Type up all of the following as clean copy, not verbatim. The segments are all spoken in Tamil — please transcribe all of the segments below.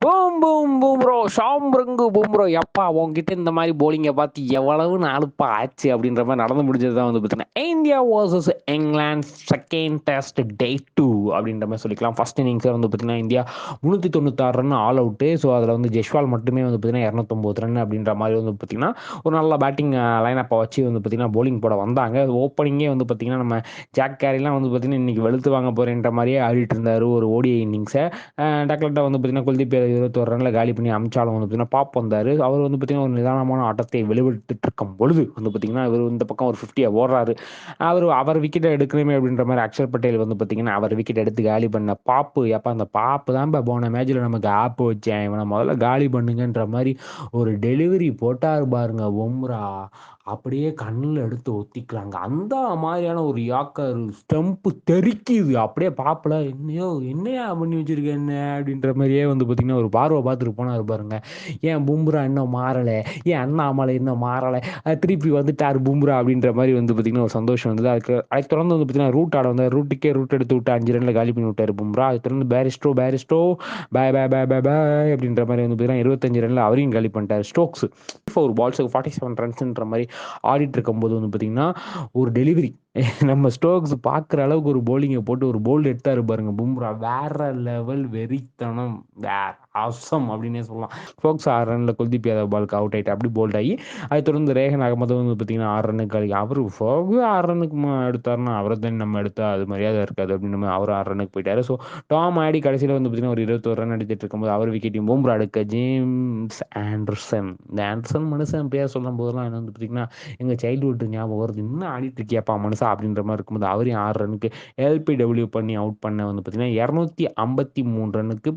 பூம் பூம் பூம் ப்ரோ ஷாம்பிருங்கு பூம் ப்ரோ எப்பா உங்ககிட்ட இந்த மாதிரி போலிங்கை பார்த்து எவ்வளவு நாளுப்பா ஆச்சு அப்படின்ற மாதிரி நடந்து முடிஞ்சது தான் வந்து பார்த்தீங்கன்னா India versus England second test டே 2 அப்படின்ற மாதிரி சொல்லிக்கலாம். ஃபர்ஸ்ட் இன்னிங்ஸில் வந்து பார்த்தீங்கன்னா India 396 run all out. So அதில் வந்து ஜெஷ்வால் மட்டுமே வந்து பார்த்தீங்கன்னா 209 ரன் அப்படின்ற மாதிரி வந்து பார்த்தீங்கன்னா ஒரு நல்ல பேட்டிங் லைனப்பை வச்சு வந்து பார்த்தீங்கன்னா போலிங் போட வந்தாங்க. ஓப்பனிங்கே வந்து பார்த்தீங்கன்னா நம்ம ஜாக் கேரிலாம் வந்து பார்த்தீங்கன்னா இன்னைக்கு வெளுத்து வாங்க போறேன்ற மாதிரியே ஆடிட்டு இருந்தார் ஒரு ஓடிஐ இன்னிங்ஸை. டக்லெட்டாக வந்து பார்த்தீங்கன்னா குல்தீப் 21 ரனில் காலி பண்ணி அமிச்சாலும் வந்து பார்த்தீங்கன்னா பாப் வந்தார். அவர் வந்து பார்த்தீங்கன்னா ஒரு நிதானமான ஆட்டத்தை வெளிவிட்டு இருக்கும் பொழுது வந்து பார்த்தீங்கன்னா இவர் இந்த பக்கம் ஒரு 50 ஓடுறாரு. அவர் விக்கெட்டை எடுக்கணுமே அப்படின்ற மாதிரி அக்ஷர் பட்டேல் வந்து பார்த்தீங்கன்னா அவர் விக்கெட் எடுத்து காலி பண்ண பாப்பு எப்போ அந்த பாப்பு தான் போன மேட்சில் நமக்கு ஆப்பு வச்சேன் இவனை முதல்ல காலி பண்ணுங்கன்ற மாதிரி ஒரு டெலிவரி போட்டார் பாருங்க பும்ரா. அப்படியே கண்ணில் எடுத்து ஒத்திக்கிறாங்க அந்த மாதிரியான ஒரு யாக்கர் ஸ்டம்ப்பு தெறிக்குது அப்படியே பாப்பில் என்னையா பண்ணி வச்சிருக்க என்ன அப்படின்ற மாதிரியே வந்து பார்த்தீங்கன்னா ஒரு பார்வை பார்த்துட்டு போனார் பாருங்க. ஏன் பும்ரா இன்னும் மாறலை, ஏன் அண்ணாமலை இன்னும் மாறலை, திருப்பி வந்துட்டார் பும்ரா அப்படின்ற மாதிரி வந்து பார்த்தீங்கன்னா ஒரு சந்தோஷம் வந்தது. அதுக்கு தொடர்ந்து வந்து பார்த்தீங்கன்னா ரூட் ஆட வந்தார். ரூட் எடுத்து விட்டு 5 ரனில் காலி பண்ணி விட்டார் பும்ரா. அதுக்கு தொடர்ந்து பேரிஸ்டோ பாய் பாய் பாய் பாய் பாய் அப்படின்ற மாதிரி வந்து பார்த்தீங்கன்னா 25 ரனில் அவரையும் காலி பண்ணிட்டார். ஸ்டோக்ஸ் 4 பால்ஸுக்கு 47 ரன்ஸ்ன்ற மாதிரி ஆடிட்டு இருக்கும்போது வந்து பார்த்தீங்கன்னா ஒரு டெலிவரி நம்ம ஸ்டோக்ஸ் பார்க்குற அளவுக்கு ஒரு போலிங்கை போட்டு ஒரு போல்டு எடுத்தாரு பாருங்க பும்ரா. வேற லெவல் வெறித்தனம், வேற அவசம் அப்படின்னே சொல்லலாம். ஸ்டோக்ஸ் 6 ரனில் குல்தீப் யாதவ் பாலுக்கு அவுட் ஆகிட்டு அப்படி போல்ட் ஆகி அதை தொடர்ந்து ரேகன் அகமது வந்து பார்த்தீங்கன்னா 6 ரன்னுக்கு அடிக்க அவர் 6 ரன்னுக்கு எடுத்தாருன்னா அவரை தான் நம்ம எடுத்தா அது மரியாதை இருக்காது அப்படின்னு அவர் 6 ரன்னுக்கு போயிட்டாரு. ஸோ டாம் ஆடி கடைசியில் வந்து பார்த்தீங்கன்னா ஒரு 21 ரன் அடிச்சிட்டு இருக்கும்போது அவர் விக்கெட்டையும் பும்ரா எடுக்க ஜேம்ஸ் ஆண்டர்சன், இந்த ஆண்டர்சன் மனுஷன் பேர் சொல்லும் போதெல்லாம் என்ன வந்து பார்த்தீங்கன்னா எங்கள் சைல்டுஹுட் ஞாபகம் வருது. இன்னும் ஆடிட்டு இருக்கியாப்பா மனுஷா அப்படின்ற மாதிரி இருக்கும்போது அவரையும் 6 ரனுக்கு எல்பிடபிள்யூ பண்ணி அவுட் பண்ண வந்து பார்த்தீங்கன்னா 253 ரன்னுக்கு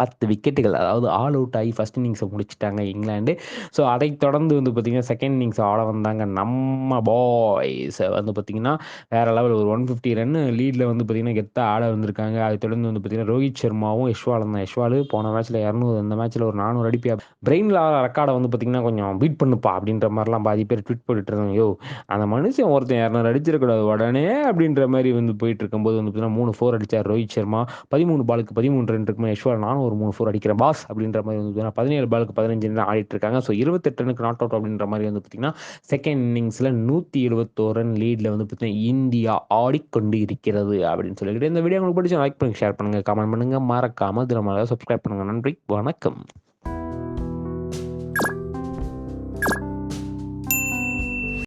10 விக்கெட்டுகள், அதாவது ஆல் அவுட் ஆகி ஃபர்ஸ்ட் இன்னிங்ஸை முடிச்சிட்டாங்க இங்கிலாந்து. ஸோ அதை தொடர்ந்து வந்து பார்த்தீங்கன்னா செகண்ட் இன்னிங்ஸ் ஆட வந்தாங்க நம்ம பாய்ஸ் வந்து பார்த்தீங்கன்னா வேற லெவல் ஒரு 150 ரன் லீடில் வந்து பார்த்தீங்கன்னா கெத்தா ஆட வந்திருக்காங்க. அதை தொடர்ந்து வந்து பார்த்தீங்கன்னா ரோஹித் சர்மாவும் யஷ்வாலும் தான். யஷ்வால் போன மேட்ச்சில் 200, இந்த மேட்ச்சில் ஒரு 400 அடிப்பியா, பிரெயினில் ரெக்கார்டை வந்து பார்த்தீங்கன்னா கொஞ்சம் பீட் பண்ணுப்பா அப்படின்ற மாதிரிலாம் பாதி பேர் ட்வீட் போட்டுட்டு இருந்தாங்க. யோ அந்த மனுஷன் ஒருத்தன் 200 அடிச்சிடக்கூடாது உடனே அப்படின்ற மாதிரி வந்து போயிட்டு இருக்கும்போது வந்து பார்த்தீங்கன்னா 3 4 அடிச்சார் ரோஹித் சர்மா. 13 பாலுக்கு 13 ரன் இருக்குமே யஷ்வால் நானும் ஒரு 3 4 அடிக்கிறேன் பாஸ் அப்படின்ற மாதிரி வந்து 17 பாலுக்கு 15 ரன் ஆடிட்டு இருக்காங்க. ஸோ 28 ரனுக்கு நாட் அவுட் அப்படின்ற மாதிரி வந்து பார்த்தீங்கன்னா செகண்ட் இன்னிங்ஸில் 171 ரன் லீடில் வந்து பார்த்தீங்கன்னா இந்தியா ஆடிக்கொண்டு இருக்கிறது அப்படின்னு சொல்லிக்கிட்டு இந்த வீடியோ உங்களுக்கு பிடிச்ச லைக் பண்ணுங்க, ஷேர் பண்ணுங்க, கமெண்ட் பண்ணுங்க, மறக்காம தினமாக சப்ஸ்கிரைப் பண்ணுங்க. நன்றி, வணக்கம்.